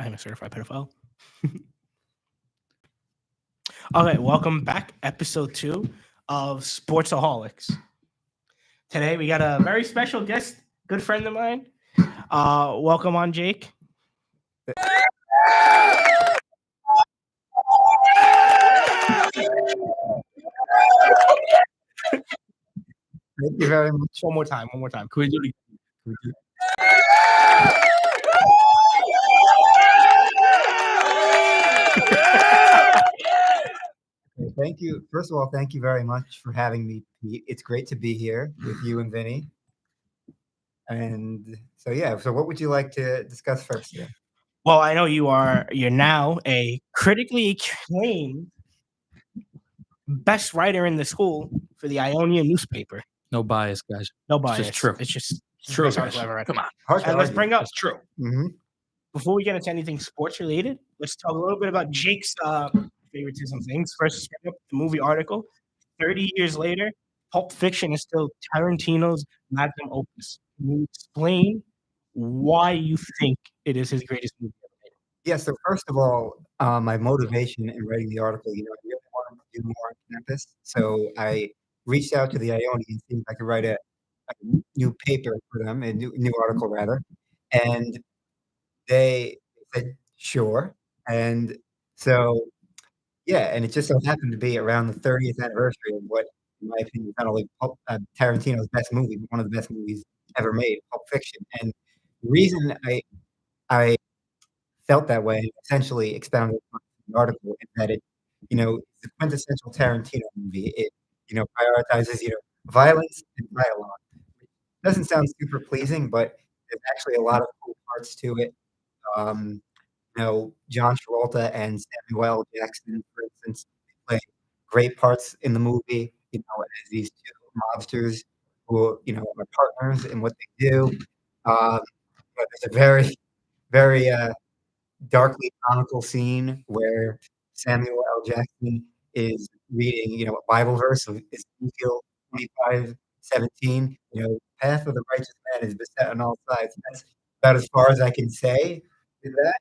am a certified pedophile. Okay, welcome back. Episode 2 of Sportsaholics. Today we got a very special guest, good friend of mine. Welcome on, Jake. Thank you very much. One more time. Can we do it again? Thank you. First of all, thank you very much for having me, Pete. It's great to be here with you and Vinny. And so, so what would you like to discuss first here? Well, I know you're now a critically acclaimed best writer in the school for the Ionian newspaper. No bias, guys. No bias. It's true. It's just True, best guys. article I've ever read. Come on. Hard to And let's argue. bring up, It's true. Mhm. before we get into anything sports related, let's talk a little bit about Jake's favoritism things. First, let's bring up the movie article. 30 years later, Pulp Fiction is still Tarantino's magnum opus. Can you explain why you think it is his greatest movie ever made? Yeah, so first of all, my motivation in writing the article, I really wanted to do more on campus. So I reached out to the Ionian and see if I could write a new paper for them, a new article rather. And they said, sure. And so, and it just so happened to be around the 30th anniversary of what, in my opinion, is not only Tarantino's best movie, but one of the best movies ever made, Pulp Fiction. And the reason I felt that way, and essentially expounded on the article, is that it's the quintessential Tarantino movie. It, prioritizes, violence and dialogue. It doesn't sound super pleasing, but there's actually a lot of cool parts to it. John Travolta and Samuel L. Jackson, for instance, play great parts in the movie, as these two mobsters who, are partners in what they do. There's a very, very darkly comical scene where Samuel L. Jackson is reading, a Bible verse of Ezekiel 25:17. Path of the righteous man is beset on all sides. That's about as far as I can say with that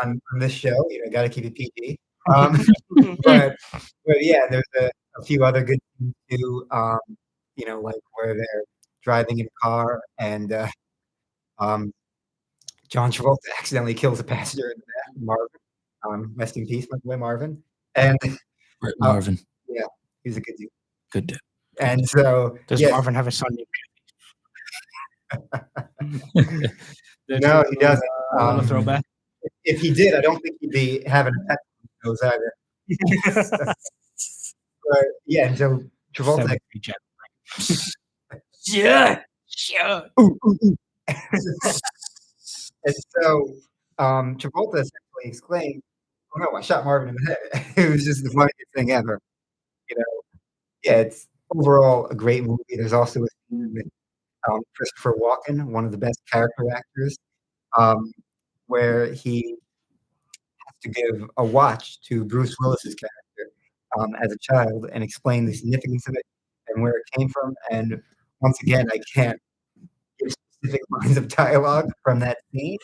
on this show. Got to keep it PG. But yeah, there's a few other good things too. Like where they're driving in a car and John Travolta accidentally kills a passenger in the back, Marvin. Rest in peace, my boy Marvin. And Right, Marvin. yeah, he's a good dude. Good dude. And so, Does yes, Marvin have a son named no, he doesn't. a little throwback? If he did, I don't think he'd be having a pet nose either. But yeah, and so Travolta. Yeah, sure. And so Travolta essentially exclaimed, "Oh no, I shot Marvin in the head." It was just the funniest thing ever. Yeah, it's overall a great movie. There's also a scene with Christopher Walken, one of the best character actors, where he has to give a watch to Bruce Willis's character as a child and explain the significance of it and where it came from. And once again, I can't give specific lines of dialogue from that scene,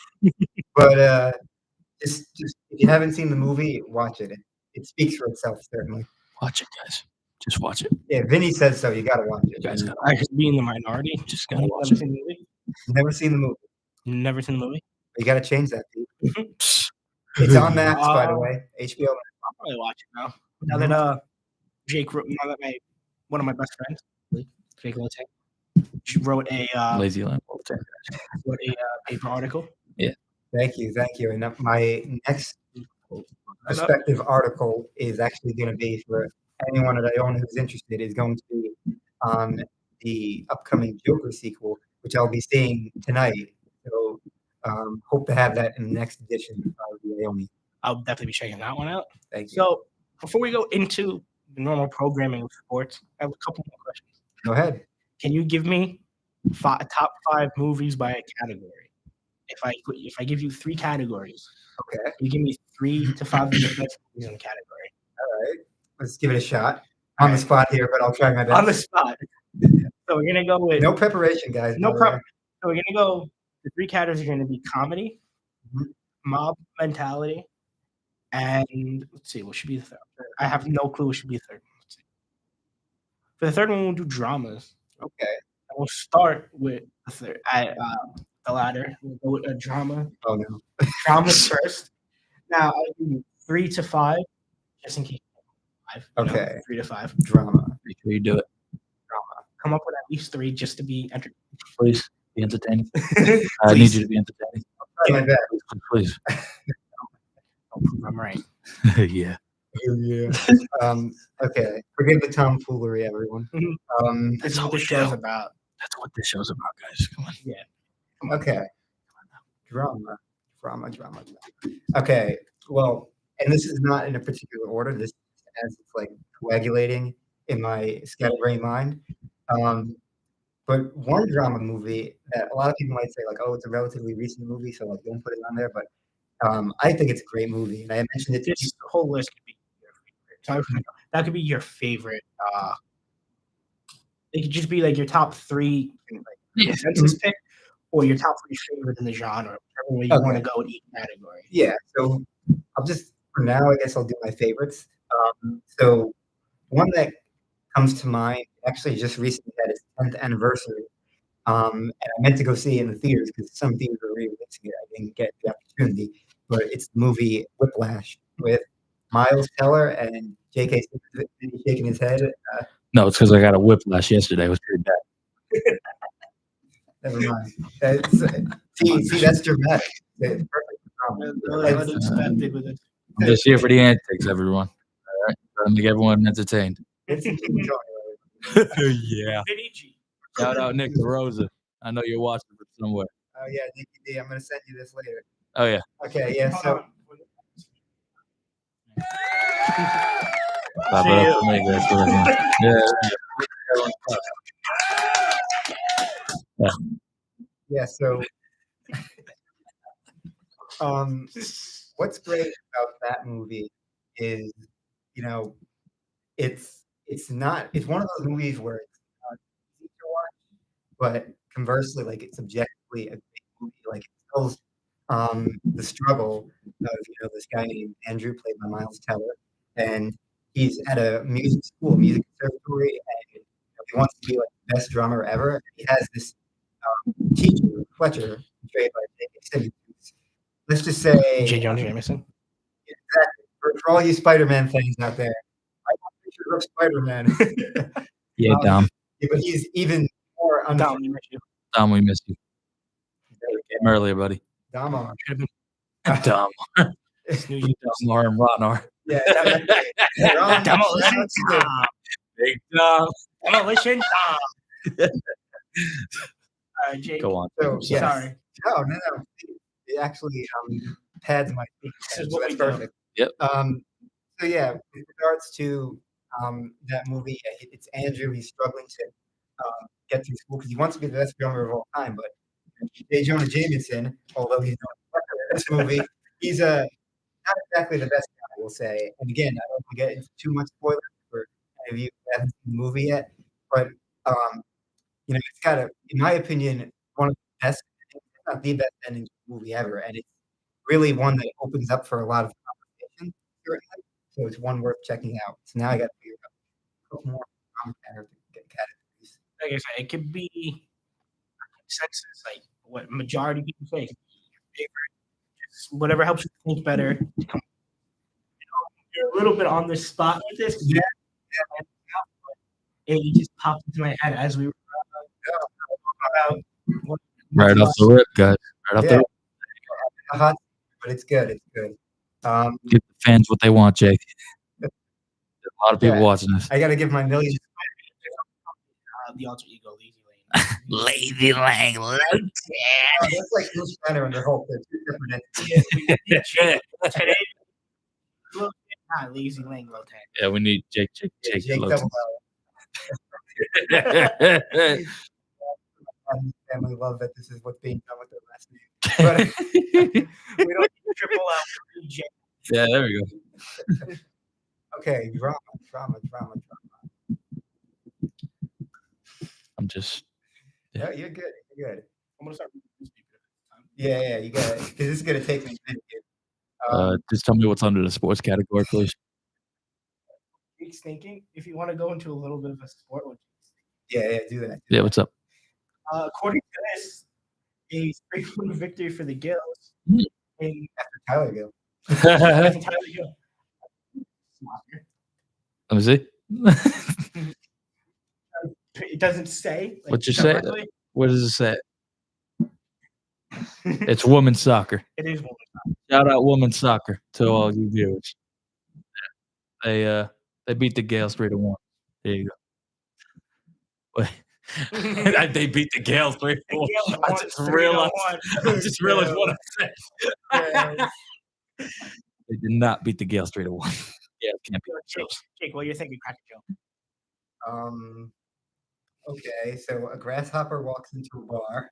but just if you haven't seen the movie, watch it. It speaks for itself, certainly. Watch it, guys. Just watch it. Yeah, Vinny says so. You got to watch it. You guys gotta I should be in the minority. Just gotta watch Never it. seen the movie. Never seen the movie. Never seen the movie. You got to change that, Pete. It's on Max, by the way. HBO Max. I'll probably watch it now. Now that Jake wrote, one of my best friends, Jake Lotte, wrote a Lazy lamp. paper article. Thank you. And my next perspective article is actually going to be for anyone at Iona who's interested. Is going to be on the upcoming Joker sequel, which I'll be seeing tonight. So hope to have that in the next edition of the Iona. I'll definitely be checking that one out. Thank you. So before we go into the normal programming of sports, I have a couple more questions. Go ahead. Can you give me top 5 movies by a category? If I give you 3 categories, Okay. you give me 3 to 5 of the best movies in the category. All right. Let's give it a shot. On the spot here, but I'll try my best. On the spot. So we're gonna go with No preparation, guys. no by the prep. way. So we're gonna go. The 3 categories are gonna be comedy, Mhm. mob mentality, and let's see, what should be the third? I have no clue what should be the third. Let's see. For the third one, we'll do dramas. Okay. And we'll start with the latter. We'll go with a drama. Oh no. Dramas first. Now I'll do 3 to 5, just in case. 5. Okay. 3 to 5. Drama. Make sure you do it. Come up with at least 3 just to be entertained. Please be entertaining. I need you to be entertaining. Try my best. Please. I'll prove I'm right. Yeah. Yeah. Okay. Forgive the tomfoolery, everyone. This is all what the we show's do. about. That's what this show's about, guys. Come on. Yeah. Okay. Drama. Okay. Well, and this is not in a particular order. This is as it's like coagulating in my scatterbrained mind. But one drama movie that a lot of people might say, like, oh, it's a relatively recent movie, so like don't put it on there. But I think it's a great movie, and I mentioned it to This whole list could be your favorite. That could be your favorite. It could just be like your top 3 Yeah. consensus pick, or your top 3 favorite in the genre, whichever way you want to go in each category. Yeah, so I'll just for now, I guess I'll do my favorites. So one that comes to mind actually just recently had its 10th anniversary, and I meant to go see it in the theaters because some theaters were re-releasing it. I didn't get the opportunity, but it's the movie Whiplash with Miles Teller and J.K. Simmons shaking his head. No, it's because I got a whiplash yesterday. It was pretty bad. Never mind. See, that's dramatic. It's perfect. Unexpected with it. I'm just here for the antics, everyone. All right, trying to make everyone entertained. It's King Tony. Yeah. Vinny G. Shout out Nick DeRosa. I know you're watching from somewhere. Oh yeah, Nicky D. I'm gonna send you this later. Oh yeah. Okay, yeah. So Clap it up for me, guys. For everyone. Yeah. yeah, so what's great about that movie is, you know, it's one of those movies where it's not easy to watch, but conversely, like it's objectively a great movie. Like it tells the struggle of this guy named Andrew, played by Miles Teller, and he's at a music school, music conservatory, and he wants to be like the best drummer ever. He has this teacher, Fletcher, played by J.K. Simmons. Let's just say J. Jonah Jameson. Exactly. For all you Spider-Man fans out there, I want a picture of Spider-Man. Yeah, Dom. Yeah, but he's even more Dom, we miss you. Dom, we miss you. Came earlier, buddy. Dom. Should have been Dom. snooze you. Dom and Rotnar. Yeah, Demolition Tom. Big Dom. Demolition Tom. Jake. Go on. So, yes. Sorry. No. It actually pads my feet. This is So what that's we do. perfect. Yep. So yeah, with regards to that movie, it's Andrew. He's struggling to get through school because he wants to be the best drummer of all time. But J. Jonah Jameson, although he's not in this movie, he's not exactly the best guy, we'll say. And again, I don't want to get into too much spoilers for any of you who haven't seen the movie yet. But it's got in my opinion, one of the best, if not the best ending to the movie ever, and it's really one that opens up for a lot of conversation. So it's one worth checking out. So now I got to figure out a couple more categories. Like I said, it could be consensus, like what majority of people say. Your favorite, just whatever helps you think better. You're a little bit on the spot with this. Yeah. It just popped into my head as we were about Right off the rip, guys. Right off the rip. Hot, but it's good. It's good. Give the fans what they want, Jake. There's a lot of people watching this. I got to give my million. The alter ego, Lazy Lane. Lazy Lang. That's like Bruce Banner and their whole thing. Two different entities. Today, Lazy Lane, low tag. Yeah, we need Jake Jake Logan. Family love that this is what's being done with their last name. But we don't need triple L for Jake. Yeah, there we go. Okay, drama. I'm just. Yeah, you're good. You're good. I'm gonna start reading newspaper. Yeah, you got it. Because this is gonna take me a minute Just tell me what's under the sports category, please. Jake's thinking. If you want to go into a little bit of a sport, Yeah, do that. Yeah, what's up? According to this, a 3-1 victory for the Gills Hmm. in After Tyler Gill. Tyler Gill. Let me see. It doesn't say. What you say? directly. What does it say? It's women's soccer. It is women's soccer. Shout out women's soccer to all you viewers. They beat the Gales 3-1. There you go. Wait. They beat the Gales 3-1. Gales I won just 3-1. realized what I said. Yes. They did not beat the Gales 3-1. Yeah, can't beat the Gales. Jake, what you're thinking, crack a joke. Okay, so a grasshopper walks into a bar.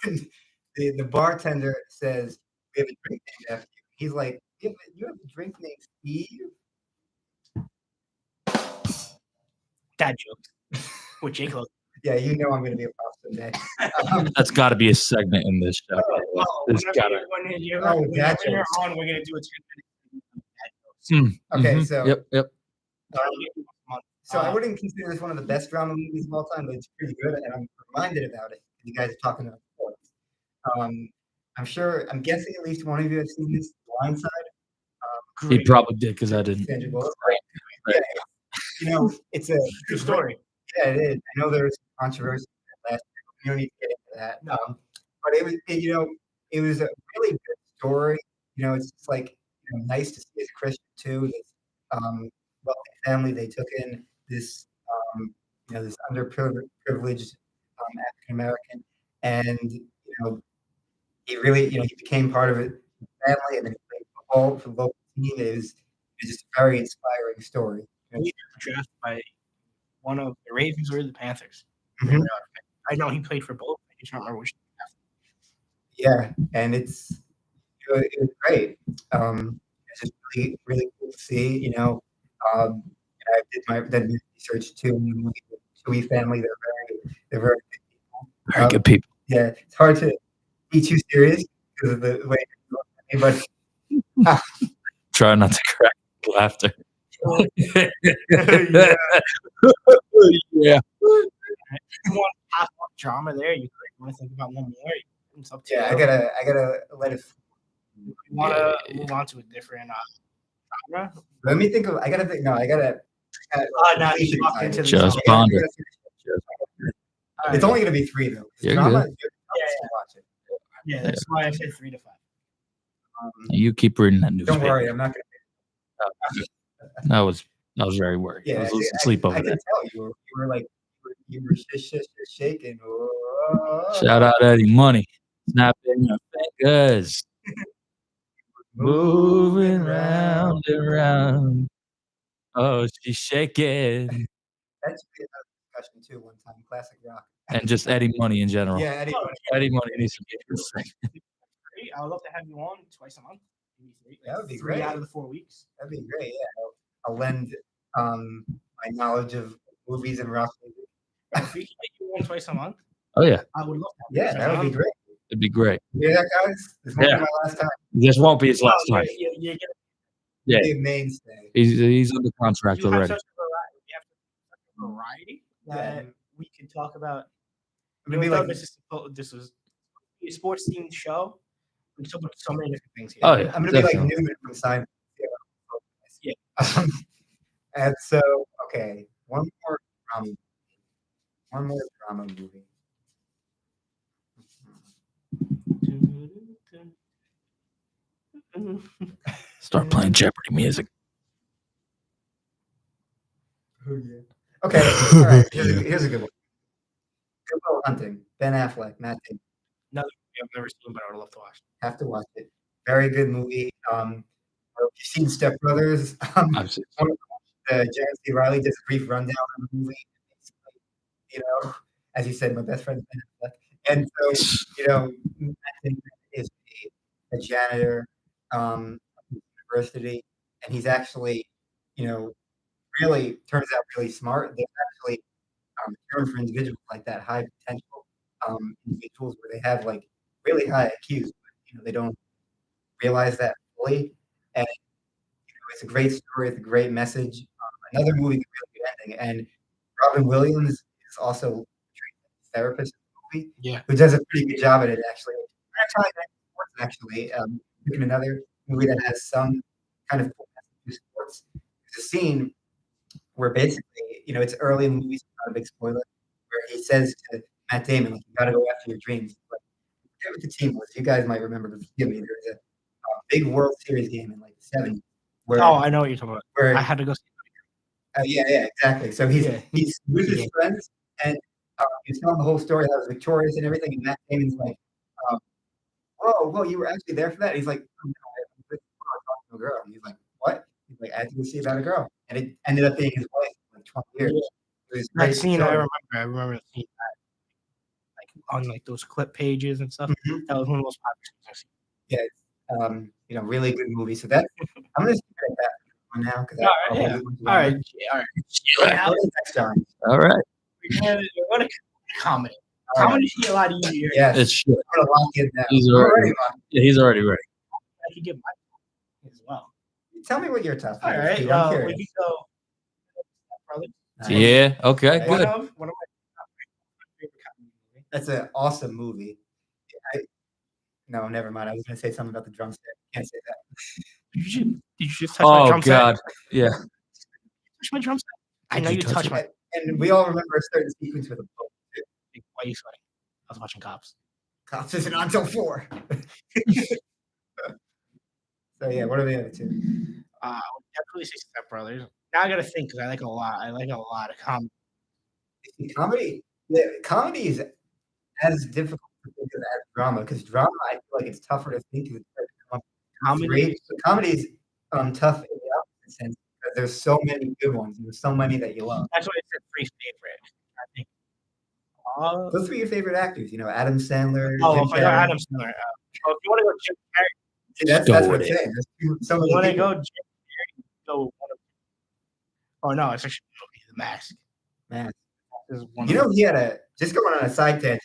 And the bartender says, "We have a drink named after you." He's like, "You have a drink named Steve?" Dad jokes. With Jake Logan. Yeah, you know I'm going to be a pop someday. That's got to be a segment in this show. It's got to. When you're Oh, on, dad we're jokes. going to do a 10-minute dad jokes. Okay, so Yep. So I wouldn't consider this one of the best drama movies of all time, but it's pretty good, and I'm reminded about it. You guys are talking about sports. I'm guessing at least one of you have seen this, Blindside. He probably did because I didn't. Sandra Bullock. Yeah, it's a True story. Yeah, it is. I know there was controversy last year. But we don't need to get into that. No. But it was a really good story. It's just like nice to see as a Christian too. This wealthy family, they took in this this underprivileged African American, and he really he became part of it, the family, and then he played football for the local team. It was just a very inspiring story. He was drafted by one of the Ravens or the Panthers. Mhm. I know he played for both. I just don't remember which. Yeah, and it was great. It's just really, really cool to see. And I did my research too. The Chewy family, they're very good people. Very good people. Yeah, it's hard to be too serious because of the way they look at me, but Try not to crack laughter. Yeah. Yeah. If you want half of drama there, you want to think about one more. It's up to you. I gotta let it. You want to move on to a different genre? Let me think of. I gotta think. No, I gotta. No, you locked into the Just genre. ponder. It's only gonna be 3 though. You're Drama. good. Watch it. Yeah, that's why I said 3 to 5. You keep reading that newspaper. Don't worry, I'm not gonna. I was very worried. Yeah, I was asleep over I there. can tell you were like you were shaking. Shout out Eddie Money. Snapping your fingers. Moving round and round. Oh, she's shaking. That should be another discussion too. One time, classic rock. And just Eddie Money in general. Yeah, Eddie. Eddie Money needs to be a good thing. I would love to have you on twice a month. Maybe 3. That would be 3 great. out of the 4 weeks. That'd be great. Yeah, I'll lend my knowledge of movies and rock music. If we can make you on twice a month, Oh yeah, I would love to have Yeah, you that would be great. it'd be great. Yeah, guys, this won't Yeah. be my last time. This won't be his last time. You Yeah, Be a mainstay. he's under contract have already. such a variety that we can talk about. I'm gonna be like, This was a sports themed show. We can talk about so many different things here. Oh yeah, I'm gonna be like definitely. Newman from Seinfeld. Yeah. And so, okay, one more drama movie. Start playing Jeopardy music. Oh yeah. Okay, all right. Here's a good one. Good Will Hunting. Ben Affleck, Matt Damon. I've never seen, but I would love to watch. Have to watch it. Very good movie. If you've seen Step Brothers, I've seen. John C. Reilly does a brief rundown of the movie. As you said, my best friend Ben Affleck. And so, Matt Damon is a janitor at the university, and he's actually, really turns out really smart. There's actually term for individuals like that, high potential individuals where they have like really high IQs, but they don't realize that fully. and it's a great story. It's a great message. Another movie with a really good ending, and Robin Williams is also a therapist in the movie, Yeah. who does a pretty good job at it. Actually, picking another movie that has some kind of sports. There's a scene where basically, it's early in the movie, so not a big spoiler, where he says to Matt Damon, like, "You got to go after your dreams." Like, I forget what the team was. You guys might remember, but forgive me. There was a big World Series game in like the '70s where Oh, I know what you're talking about. I where had to go see yeah, exactly. So Yeah. he's with his friends, and he's telling the whole story how he was victorious and everything. And Matt Damon's like, um, "Oh, well, you were actually there for that." He's like, "Oh, no, I was with talking to a girl." And he's like, "What?" He's like, "I had to go see about a girl," and it ended up being his wife for like 20 years. Yeah. It was that great scene. story. I remember seeing that like on like those clip pages and stuff. Mhm. That was one of the most popular things I've seen. Yeah, it's, really good movie. So that I'm gonna skip it at that one now because All right, yeah. All right, all right. Now Next time. All right. we're gonna comedy. All right. Comedy should be a lot easier. Yes, It's shit. I'm gonna lock it down. He's I'm already, already locked. yeah, he's already ready. I could give my as well. Tell me what your top All three is, right, Steve. I'm we curious. can go. Brothers. Nice. Yeah. Okay. One One Good. of my top favorite comedy movie. That's an awesome movie. No, never mind. I was gonna say something about the drum set. Can't say that. Did you just touch my Oh drum set? God. Yeah. Touch my drum set. I Did know you you touch touched it? my. And we all remember a certain sequence with a boat. Why are you sweating? I was watching Cops. Cops isn't on until 4. So yeah, what are the other two? I would definitely say Step Brothers. Now I gotta think because I like a lot. I like a lot of comedy. Comedy. Yeah, comedy is as difficult to think of as drama because drama, I feel like it's tougher to think of. It's hard to come up with Comedy. three. So comedy is tough in the opposite sense because there's so many good ones. And there's so many that you love. That's why I said three favorite. I think. Those are your favorite actors. Adam Sandler, Oh, Jim if I go Carrey. Adam Sandler. If you want to go Jim Carrey, See, that's what I'm Story. saying. There's so you many want to people. go Jim Carrey, go one of. Oh no, it's actually The Mask. Man, This is one he of had just going on a side tangent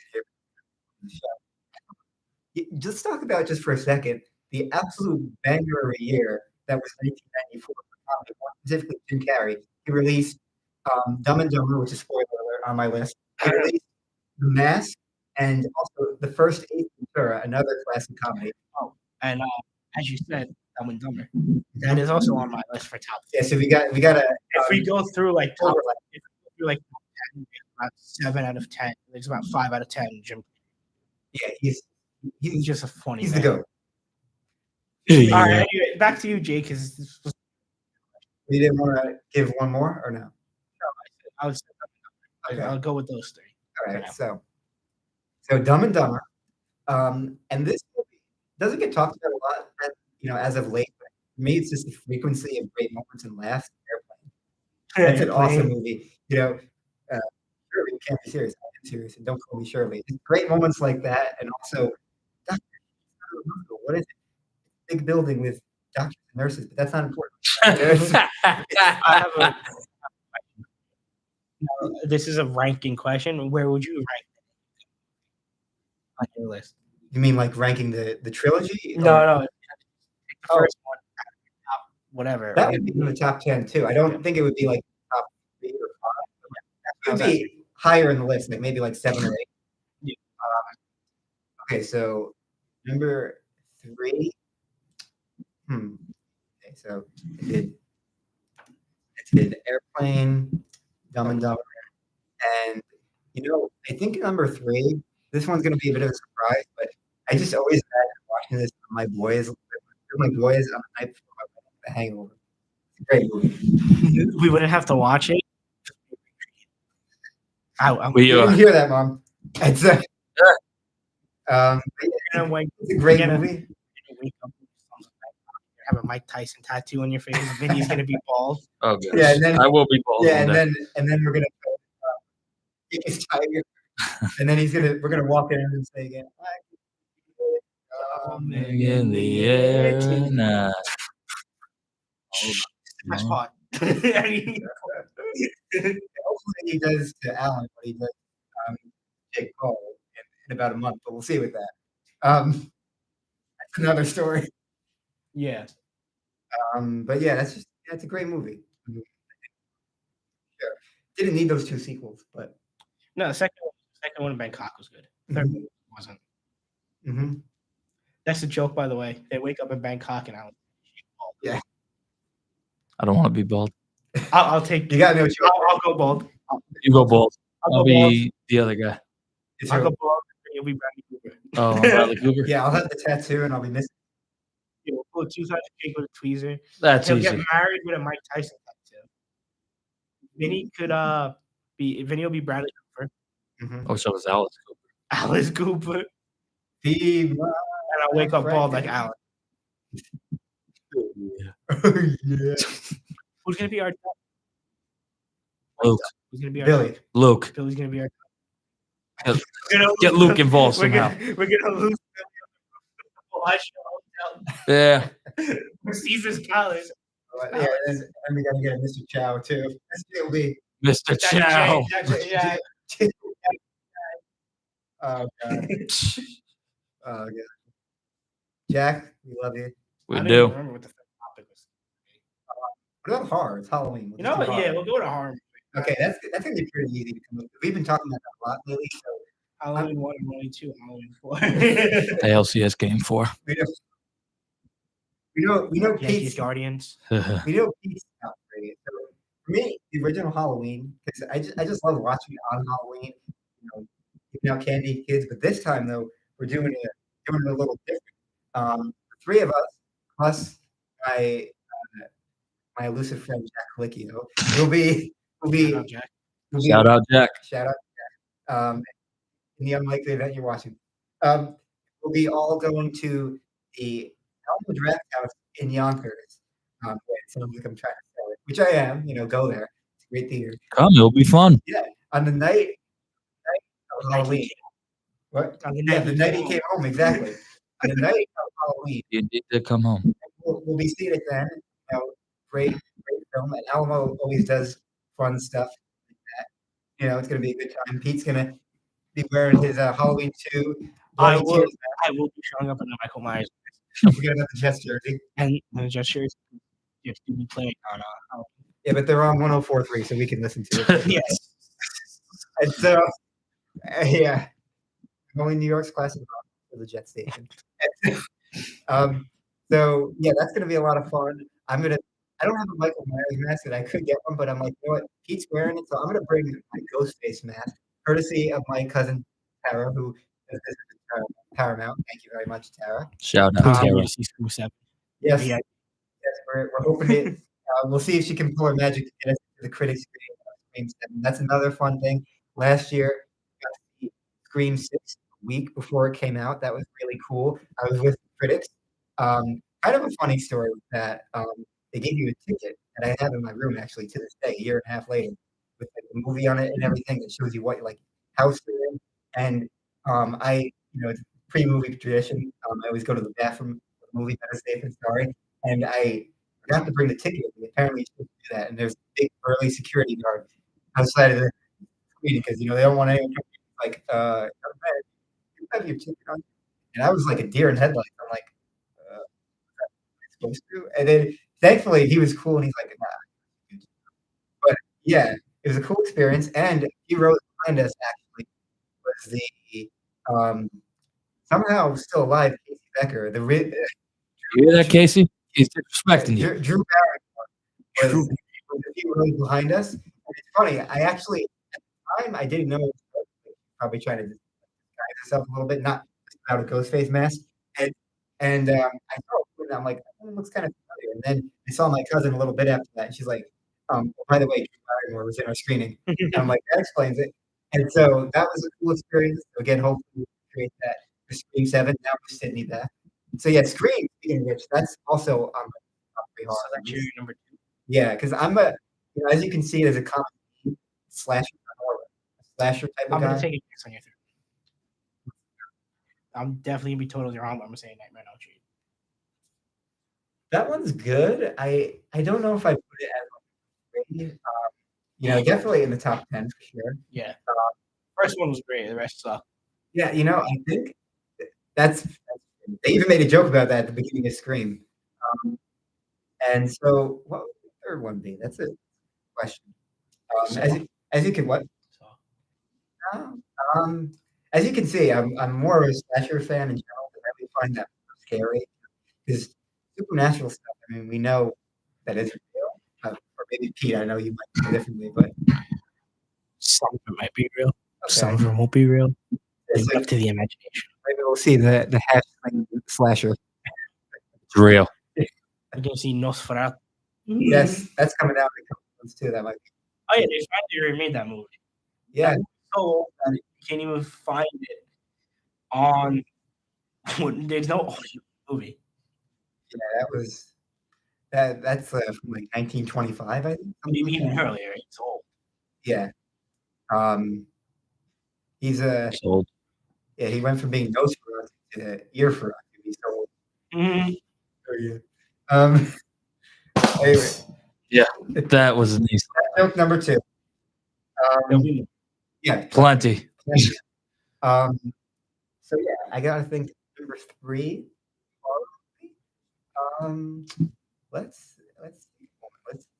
here. Just talk about just for a second the absolute banger of a year that was 1994 for comedy. Specifically, Jim Carrey. He released Dumb and Dumber, which is spoiler alert on my list. He released The Mask and also the first Ace Ventura, another classic comedy. Oh, and as you said, Dumb and Dumber. That is also on my list for top. Yeah, so we got a If we go through like top, overlap. if we go through like top 10, we have about 7 out of 10. There's about 5 out of 10. Jim, Yeah, he's he's just a funny. he's man. the goat. Yeah. All right, anyway, back to you, Jake. Because this was You didn't want to give one more or no? I would say Okay. I'll go with those 3. All for right, now. so Dumb and Dumber, and this movie doesn't get talked about a lot, as of late. But for me, it's just the frequency of great moments and laughs. Airplane. That's an awesome movie. Shirley, you can't be serious. I'm serious, and don't call me Shirley. Just great moments like that, and also, Dr. What is it? Big building with doctors and nurses, but that's not important. I have a. This is a ranking question. Where would you rank on your list? You mean like ranking the trilogy? No. The Oh. first one, top whatever. That would be in the top 10 too. I don't think it would be like top 3 or 5. It would be higher in the list, like maybe like 7 or 8. Yeah. Okay, so number 3. Okay, so I did Airplane, Dumb and Dumber, and I think number 3. This one's gonna be a bit of a surprise, but I just always imagine watching this with my boys on the night before The Hangover. It's a great movie. We wouldn't have to watch it. We You didn't hear that, Mom. It's a it's a great movie. Have a Mike Tyson tattoo on your face. Vinny's gonna be bald. Oh gosh. Yeah, and then I will be bald. Yeah, one day. and then we're gonna his tiger, and then we're gonna walk in and say again. In the air tonight. My spot. Hopefully he does to Alan what he does Jake Paul in about a month, but we'll see with that. That's another story. Yeah. But yeah, that's a great movie. Sure. Didn't need those 2 sequels, but No, the second one in Bangkok was good. Third one wasn't. Mhm. That's a joke, by the way. They wake up in Bangkok and Yeah. I don't want to be bald. I'll take. You gotta know what you I'll go bald. You go bald. I'll I'll go bald. be the other guy. It's I'll your go bald. And you'll be Bradley Cooper. Oh, I'm Bradley Cooper. Yeah, I'll have the tattoo and I'll be missing. We'll pull 2 sides of cake with a tweezer. That's He'll easy. get married with a Mike Tyson tattoo. Vinny will be Bradley Cooper. Mhm. Oh, so was Alice Cooper. Alice Cooper. Be my And I'll wake up bald like friend. Alice. Yeah. Yeah. Who's gonna be our Luke. Who's gonna be our Billy. Luke. Billy's gonna be our Get, We're gonna get lose- Luke involved we're somehow. We're gonna lose Yeah. Caesar's Palace. Yeah, and we gotta get Mr. Chow too. That's be. Mr. Chow. Yeah. Oh god. Oh god. Jack, we love you. We I don't do. even remember what the first topic was. What about horror? It's Halloween. We'll You just know do what? Yeah, horror. we'll go to horror. Okay, that's gonna be pretty easy to come up with. We've been talking about that a lot lately, so Halloween 1 and Halloween 2, Halloween 4. ALCS game 4. we know Yankees Pete's Guardians. we know Pete's not great. So for me, the original Halloween, because I just love watching it on Halloween, giving out candy to kids. But this time though, we're doing it a little different. The 3 of us plus my my elusive friend Jack Colicchio will be Shout out, Jack. Shout out, Jack. shout out Jack. In the unlikely event you're watching. We'll be all going to the Alamo Draft House in Yonkers. It sounds like I'm trying to sell it, which I am. Go there. It's a great theater. Come, it'll be fun. Yeah, on the night of Halloween. What? On the Yeah, night the he night came he came home, exactly. On the night of Halloween, You need to come home. we'll be seated then. Great film. And Alamo always does fun stuff like that. It's gonna be a good time. Pete's gonna be wearing his Halloween 2 I Bloody will, Tears I will be showing up in a Michael Myers Don't forget about the Jets jersey. and the gestures. You have to be playing on Halloween. Yeah, but they're on 104.3, so we can listen to it. Yes. And so, yeah, only New York's classic rock for the Jet station. So yeah, that's gonna be a lot of fun. I don't have a Michael Myers mask, and I could get one, but I'm like, you know what? Pete's wearing it, so I'm gonna bring my Ghostface mask, courtesy of my cousin Tara, who is Paramount. Thank you very much, Tara. Shout out, Continue Tara. to see Screw 7. Yes, Yeah. yes, we're hoping it. We'll see if she can pull her magic to get us to the critics' Scream 7. That's another fun thing. Last year, we got to see Scream 6 a week before it came out. That was really cool. I was with the critics. Kind of a funny story with that. They gave you a ticket that I have in my room actually to this day, a year and a half later, with like, the movie on it and everything that shows you what house you're in. And it's pre-movie tradition. I always go to the bathroom for the movie better safe than sorry. And I forgot to bring the ticket. And apparently, you should do that. And there's a big burly security guard outside of the screening because they don't want anyone coming you have your ticket on. And I was like a deer in headlights. I'm like, am I supposed to? And then thankfully he was cool and he's like, nah. But yeah, it was a cool experience. And he rows behind us actually was the somehow still alive Casey Becker. You hear that, Casey? He's disrespecting you. Drew Barrymore was a few rows behind us. And it's funny, I actually at the time I didn't know it was probably trying to disguise herself a little bit, not without a ghost face mask. And I saw it and I'm like, oh, it looks kind of familiar. And then I saw my cousin a little bit after that, and she's like, by the way, Drew Barrymore was in our screening. And I'm like, that explains it. And so that was a cool experience. So again, hopefully we'll create that for Scream 7. Now we're Sydney back. So yeah, Scream, speaking of which, that's also on my top 3 horror. So that's your number 2. Yeah, because I'm as you can see, as a comedy slasher horror, a slasher type of I'm guy. gonna take a guess on your 3. I'm definitely gonna be totally wrong, but I'm gonna say Nightmare on Elm Street. That one's good. I don't know if I put it as definitely in the top 10 for sure. Yeah. First one was great. The rest sucked. Yeah, I think that's they even made a joke about that at the beginning of Scream. And so, what would the third one be? That's a question. As you can what? Um, um, as you can see, I'm more of a slasher fan in general, but I really find that more scary because supernatural stuff. I mean, we know that isn't real. Or maybe Pete, I know you might feel differently, but Some of it might be real. Some okay. of it won't be real. It's Leave it like, up to the imagination. maybe we'll see the hashtag slasher. It's real. You're gonna see Nosferatu. Yes, that's coming out in a couple months too. That might be. Oh yeah, they finally remade that movie. Yeah, That movie's so old that you can't even find it on. There's no audio movie. that was that's from like 1925, I think. Something Maybe like even that. earlier. It's old. Yeah. He's It's old. yeah, he went from being Nosferatu to Earferatu. He's so old. Mhm. Oh, yeah. Anyway, Yeah, that was nice. joke number 2. There'll be more. Yeah, Plenty. So yeah, I gotta think number 3. Let's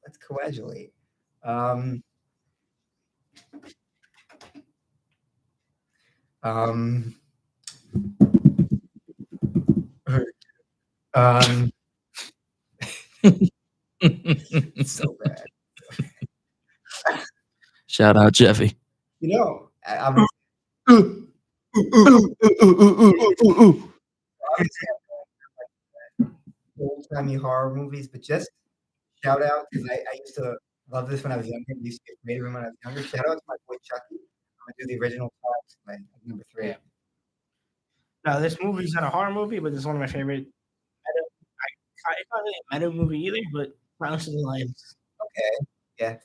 let's coagulate. Um, um, um, so bad. Shout out Jeffy. You know, I'm old-timey horror movies, but just shout out because I used to love this when I was younger. I used to get afraid of him when I was younger. Shout out to my boy Chucky. I'm gonna do the original Twilight number 3. Yeah. Now this movie's not a horror movie, but it's one of my favorite. It's not really a meta movie either, but Silence of the Lambs. Okay. Yeah.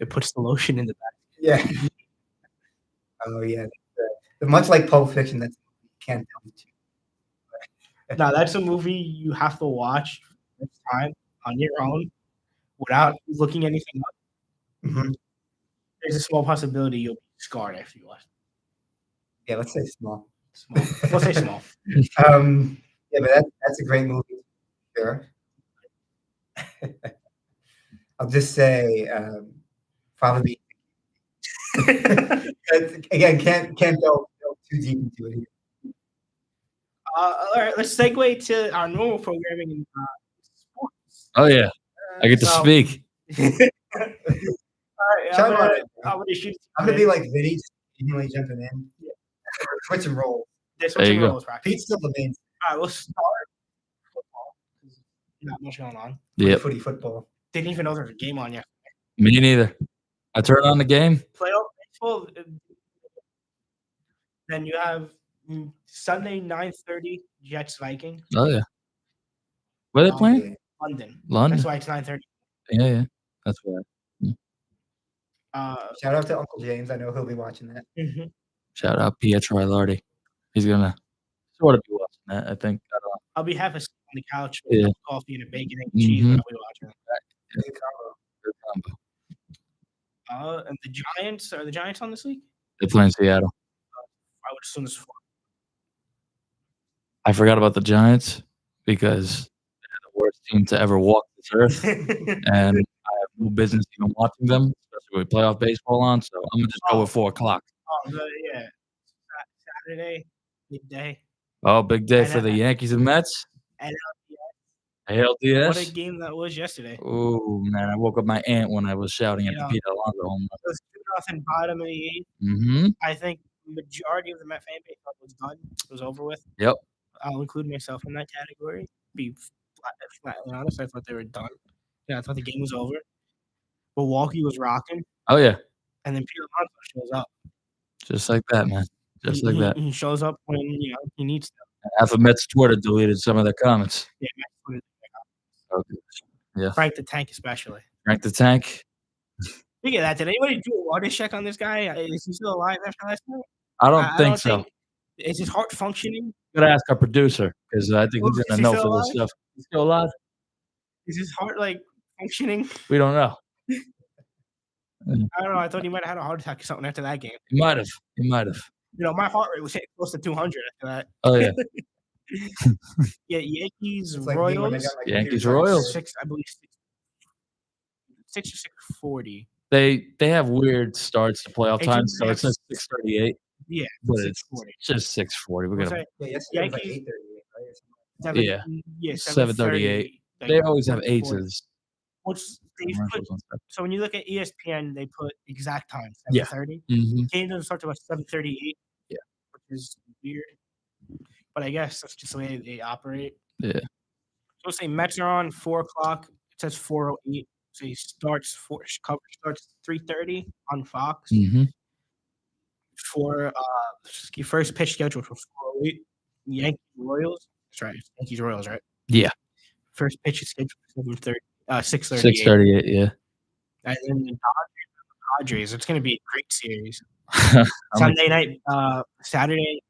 It puts the lotion in the back. Yeah. Oh yeah. Much like Pulp Fiction, that's you can't tell me to. Now that's a movie you have to watch this time on your own without looking anything up. Mhm. There's a small possibility you'll be scarred after you watch it. Yeah, let's say small. Small. We'll say small. Yeah, but that's a great movie. Sure. I'll just say probably. Again, can't delve too deep into it. All right, let's segue to our normal programming in sports. Oh yeah, I get to So- speak. All right, Chime on in. I'm gonna shoot. I'm gonna be like Vinny, just continually jumping in. Yeah. Switch and roll. There you go. Pete's still the main. All right, we'll start football. Not much going on. Yep. Footy football. Didn't even know there was a game on yet. Me neither. I turn on the game. Playoff baseball. Then you have Sunday 9:30 Jets Vikings. Oh yeah. Where they playing? London. London. That's why it's 9:30. Yeah. That's why. Shout out to Uncle James. I know he'll be watching that. Mhm. Shout out Pietro Ilardi. He's gonna sort of be watching that. I think. I don't know. I'll be half asleep on the couch with Yeah. coffee and a bacon and cheese when I'll be watching. Good combo. Good combo. And the Giants, are the Giants on this week? They play in Seattle. I would assume it's 4. I forgot about the Giants because they're the worst team to ever walk this earth, and I have no business even watching them, especially with playoff baseball on. So I'm gonna just go with 4:00. Yeah. Saturday, big day. Oh, big day And for the Yankees and Mets. And what a ALDS. game that was yesterday. Oh man, I woke up my aunt when I was shouting at the Yeah. Pete Alonso home It was 2-0 bottom of the 8th. run. Mm-hmm. I think the majority of the Met fan base thought it was done. It was over with. Yep. I'll include myself in that category. Be flatly honest, I thought they were done. Yeah, I thought the game was over. Milwaukee was rocking, Oh yeah, and then Pete Alonso shows up. just like that, man. Just like that. He shows up when he needs to. Half of Mets Twitter deleted some of their comments. Yeah, Max put it Okay. Yeah. Frank the Tank especially. Rank the tank. Speaking of that, did anybody do a water check on this guy? Is he still alive after last night? I don't think so. Is his heart functioning? Gotta ask our producer because I think he's Is gonna he know still for this alive? stuff. He's still alive? Is his heart functioning? We don't know. I don't know. I thought he might have had a heart attack or something after that game. He might have. He might have. My heart rate was hitting close to 200 after that. Oh yeah. Yeah, Yankees, It's like me when I Royals, got my Yankees, computer Royals. secretary. 6, I believe 6 or 6:40. They have weird starts to playoff It times, should so be it says 6:38, Yeah, but it's 6:40. just 6:40. We're Was gonna that Yeah, yesterday was like Yankees 8:38, right? Or something. 7? Yeah. Yeah, 7:38. 7:30. Like, They always have 7:40. Aces Which they put commercials and stuff. so when you look at ESPN, they put exact time, Yeah. 7:30. Mhm. Game doesn't start till about 7:38. Yeah. Which is weird. But I guess that's just the way they operate. Yeah. So let's say Mets are on 4:00. It says 4:08. So he starts coverage starts 3:30 on Fox Mhm. for first pitch scheduled for 4:08. Yankees Royals. That's right. Yankees Royals, right? Yeah. First pitch is scheduled for 6:38. 6:38, yeah. And then the Padres. It's going to be a great series. I'm Sunday night, Saturday.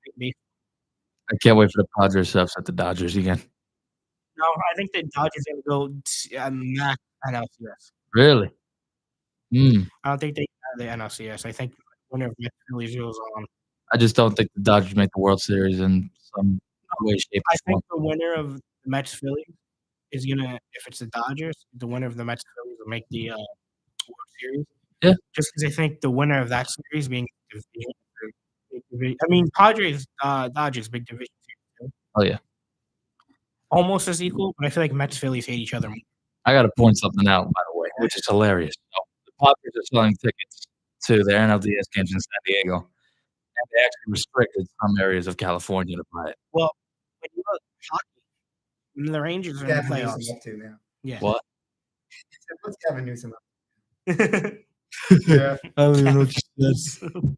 I can't wait for the Padres to upset the Dodgers again. No, I think the Dodgers are going to go max NLCS. Really? Mm. I don't think they have the NLCS. I think winner of Mets Phillies goes on. I just don't think the Dodgers make the World Series in some way, shape, I or think form. the winner of the Mets Phillies is gonna, if it's the Dodgers, the winner of the Mets Phillies will make the World Series. Yeah. Just because I think the winner of that series being division. I mean, Padres, Dodgers, big division series too. Oh, yeah. Almost as equal, but I feel like Mets Phillies hate each other more. I gotta point something out, by the way, which is hilarious. So, the Padres are selling tickets to their NLDS games in San Diego, and they actually restricted some areas of California to buy it. Well, when you look hockey, when the Rangers are in the Gavin playoffs. Newsom up to now. Yeah. What? What's Gavin Newsom up Yeah. I don't even know what you said.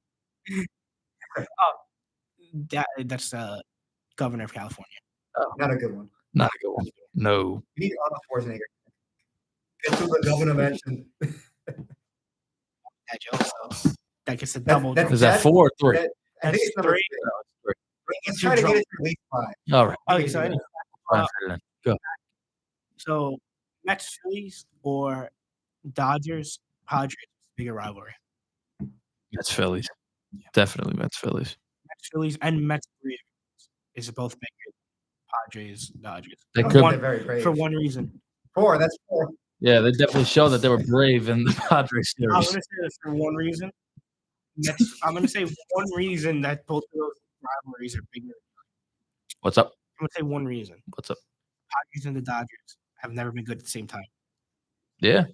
That's governor of California. Oh, Not a good one. not a good one. No. We need Arnold Schwarzenegger. It's what the governor mentioned. That joke, so that gets a double. That's- Is that 4 or 3? I think it's number 3. 3. No, it's 3. Let's try to get it to at least 5. All right. Okay, so anyway, Fine, Ferdinand. Go. so Mets Phillies or Dodgers Padres bigger rivalry. Mets Phillies. Definitely Mets Phillies. Mets Phillies and Mets Braves is both bigger than Padres Dodgers. They I could think be. they're very brave. For one reason. 4, that's 4. Yeah, they definitely show that they were brave in the Padres I'm series. gonna say this for one reason. I'm gonna say one reason that both of those rivalries are bigger. What's up? I'm gonna say one reason. What's up? Padres and the Dodgers have never been good at the same time. Yeah,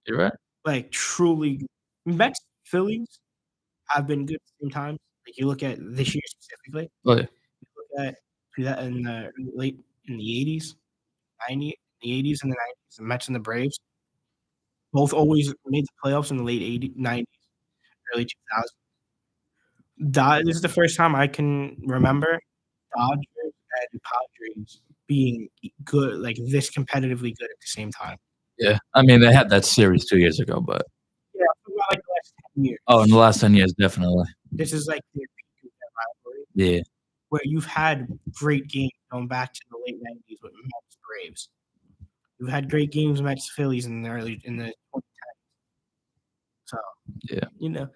you're right. Like truly, Mets Phillies have been good at the same time. Like you look at this year specifically. Oh, yeah. You look at that in the late in the 80s, 90s, the 80s and the 90s, the Mets and the Braves both always made the playoffs in the late 80s, 90s, early 2000s. This is the first time I can remember Dodgers and Padres being good, like this competitively good at the same time. Yeah. I mean, they had that series 2 years ago, but Yeah, for like the last 10 years. in the last 10 years, definitely. This is like their peak of their rivalry, Yeah. where you've had great games going back to the late 90s with Mets Braves. You've had great games Mets Phillies in the 2010s. So Yeah. you know,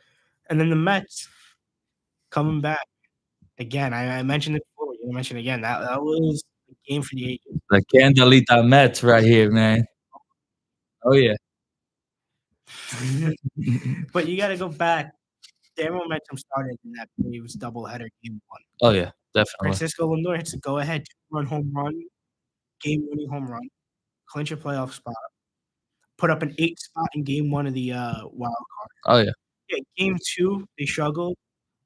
and then the Mets coming back again. I mentioned it before. You mentioned it again. That was a game for the ages. The Candelita Mets right here, man. Oh, yeah. But you got to go back. Their momentum started in that Braves doubleheader game 1. Oh, yeah, definitely. Francisco Lindor hits a go-ahead 2-run home run, game-winning home run, clinch a playoff spot, put up an 8 spot in game 1 of the wild card. Oh, yeah. Yeah, game 2 they struggled.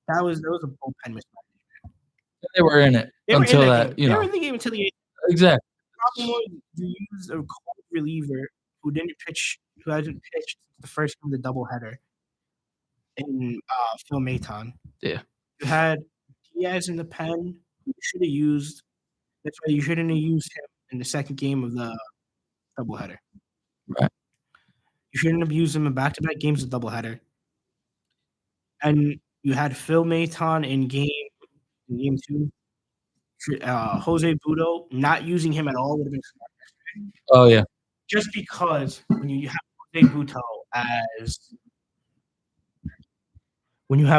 That was a bullpen mismatch. They were in it They were until in that, game. They were in the game until the 8th. Exactly. The problem was you used a cold reliever who hasn't pitched since the first game of the doubleheader in Phil Maton. Yeah. You had Diaz in the pen. You should have used. That's why you shouldn't have used him in the second game of the doubleheader. Right. You shouldn't have used him in back-to-back games of doubleheader. And you had Phil Maton in game 2. Jose Budo, not using him at all would have been smart. Oh, yeah. Just because when you have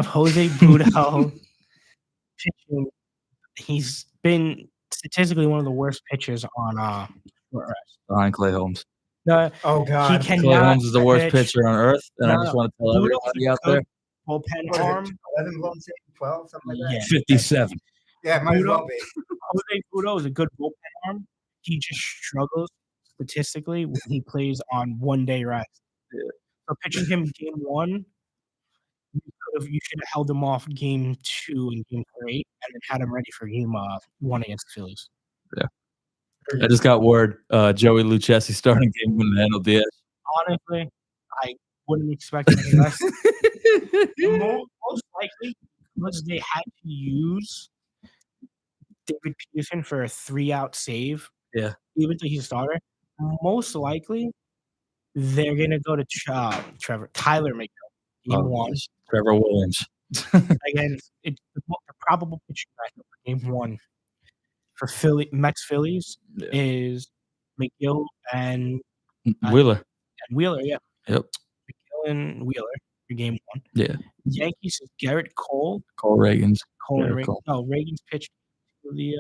Jose Budo pitching, he's been statistically one of the worst pitchers on short rest. Behind Clay Holmes. No, Oh he God. cannot. Clay Holmes is the worst pitch. pitcher on earth, and I No, just want to tell Budo's everybody a out there. good bullpen What is arm. it? 11 blown save, 12, something like that. Yeah. 57. Yeah, it might as Budo- well be. Jose Budo is a good bullpen arm. He just struggles statistically when he plays on 1 day rest. Yeah. So pitching him game 1, you should have held him off game 2 and game 3, and then had him ready for game 1 against the Phillies. I just got word Joey Lucchesi starting game 1 to handle Diaz. Honestly, I wouldn't expect anything less. Most likely, because they had to use David Peterson for a 3-out save. Yeah. Even though he's a starter, most likely they're gonna go to Tyler McGill. Game 1 Trevor Williams. again. It's the probable pitching backup for game 1 for Phillies Yeah. is McGill and Wheeler. Wheeler. Yeah. Yep. McGill and Wheeler for game 1. Yeah. Yankees is Garrett Cole. Cole Reagans. Cole and Garrett Reagan. Cole. No, Reagan's pitched to the.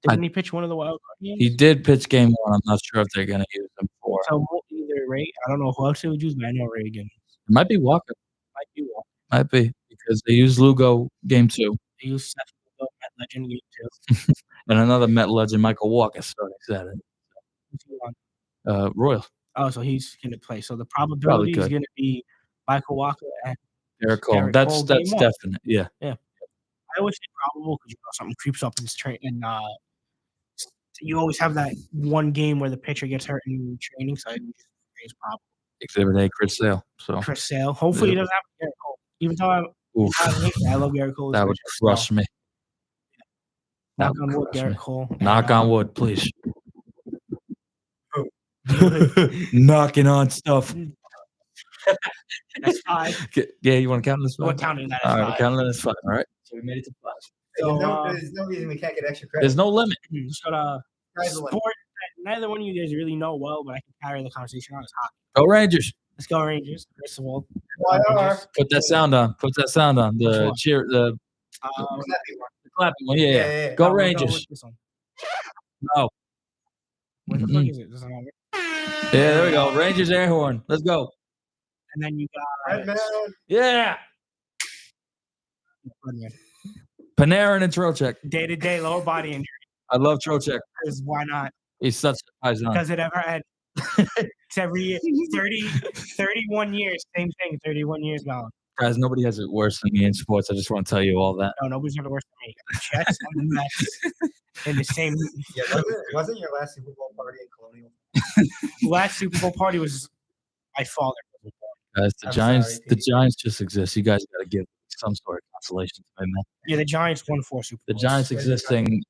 Didn't he pitch one of the wild card games? He did pitch game 1. I'm not sure if they're going to use him for. So either Reagan, I don't know who else they would use, but I know Reagan. It might be Walker. Might be one. Might be because they used Lugo game 2. They used Seth Lugo, Met Legend game 2. And another Met legend, Michael Walker, starting Saturday. Who's he on? Royal. Oh, so he's going to play. So the probability is good. going to be Michael Walker and Garrett Cole. Garrett That's Cole, game 1. definite. Yeah. I always say probable because something creeps up in this train, and you always have that one game where the pitcher gets hurt in training, so it's probable. Exhibit A, Chris Sale. So Chris Sale. Hopefully he doesn't have Garrett Cole. Even though I love Garrett Cole. that would crush me. Knock on wood, Garrett Cole. Knock on wood, please. Knocking on stuff. That's 5. Yeah, you want to count this? We're counting that as All right, 5. we're counting it as 5. All right. So we made it to 5. So, There's no reason we can't get extra credit. There's no limit. But Sky's the limit. sport that neither one of you guys really know well, but I can carry the conversation on is hockey. Go Rangers. Let's go Rangers. First of all, YR. Put that sound on. Put that sound on. Which The one? cheer, the What's that be? clapping one. Yeah. Go I'll go Rangers. with this one. No. What the fuck is it? Doesn't matter. Yeah, there we go. Rangers air horn. Let's go. And then you got Red man. Yeah. Panarin and Trocheck. day-to-day lower body injury. I love Trocheck. Because why not? He's such a paisan. Does it ever end? It's every year. 31 years. Same thing. 31 years gone. Guys, nobody has it worse than me in sports. I just want to tell you all that. No, nobody's ever worse than me. The Jets and the Mets in the same. Yeah, wasn't your last Super Bowl party at Colonial? Last Super Bowl party was my father. Guys, the I'm Giants, sorry, the Pete. Giants just exist. You guys got to give some sort of consolation to me, man. Yeah, the Giants won 4 Super The Bowls. Giants existing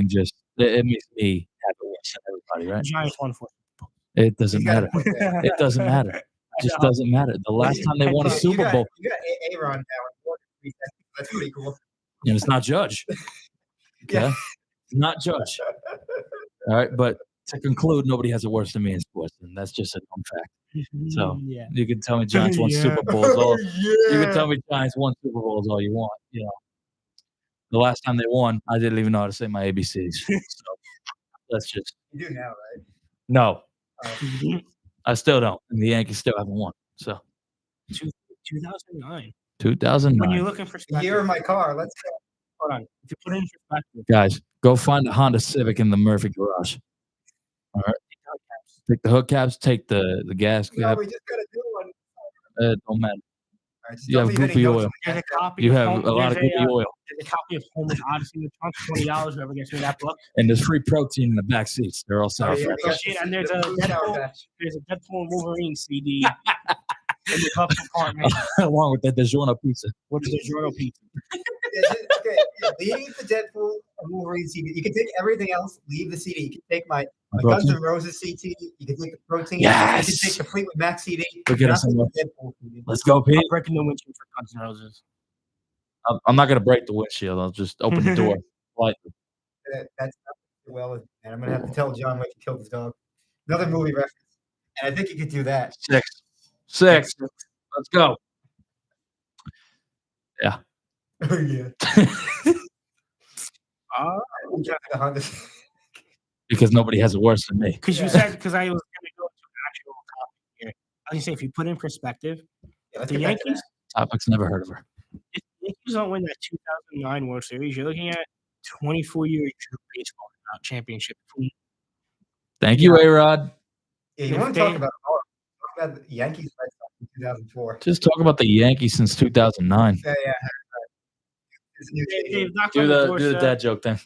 just it makes me happy worse than everybody, right? The Giants won 4. It doesn't You gotta matter. put that. It doesn't matter. It just doesn't matter. The last time they won a Super Bowl, You got Aaron now in 43 seconds. That's pretty cool. and it's not Judge. Okay, Yeah. It's not Judge. All right, but to conclude, nobody has it worse than me in sports, and that's just a known fact. So yeah. you can tell me Giants won Yeah. Super Bowls all. You Yeah. can tell me Giants won Super Bowls all you want. You know, the last time they won, I didn't even know how to say my ABCs. So let's just You do now, right? no. Oh. I still don't, and the Yankees still haven't won. So 2009. 2009. When you're looking for The year of my car. Let's go. hold on. To put it in perspective, Guys, go find a Honda Civic in the Murphy garage. All right, take the hood caps, take the gas No, cap. we just gotta do one. Don't matter. All right, just You don't have leave any goopy notes oil. on the there's a gas cap. copy. You of have Home- a lot of there's goopy oil, There's a copy of Homer's Odyssey in the trunk. $20. Whoever gets me that book. and there's free protein in the back seats. They're all Oh, sour yeah, fresh. we got Shit, the- and there's the a blue Sour Deadpool. Patch. There's a Deadpool and Wolverine CD in the glove compartment. Along with that DiGiorno pizza. What is the Jordo pizza? Okay, leave the Deadpool and Wolverine CD. You can take everything else. Leave the CD. You can take my Guns Protein. N' Roses CD. You can take the protein. Yes! You can take the Fleetwood Mac CD. We'll get us Nothing some- but Deadpool CD. Let's go, Pete. I'm breaking the windshield for Guns N' Roses. I'm not gonna break the windshield. I'll just open the door. Lightly. That's not well. And I'm gonna have to tell John why he killed his dog. Another movie reference. And I think you could do that. 6. Let's go. Oh yeah. The Honda. because nobody has it worse than me. Because you said because I was going to go to an actual topic here. I was going to say if you put in perspective, Yeah, let's the get back to Yankees. Topic's never heard of her. If the Yankees don't win that 2009 World Series, you're looking at 24-year baseball championship. Thank you, A-Rod. Yeah, you If want to they- talk about the Yankees Red Sox in 2004. Just talk about the Yankees since 2009. Yeah. It's new They've stadium. knocked Do on the the doorstep. dad joke then.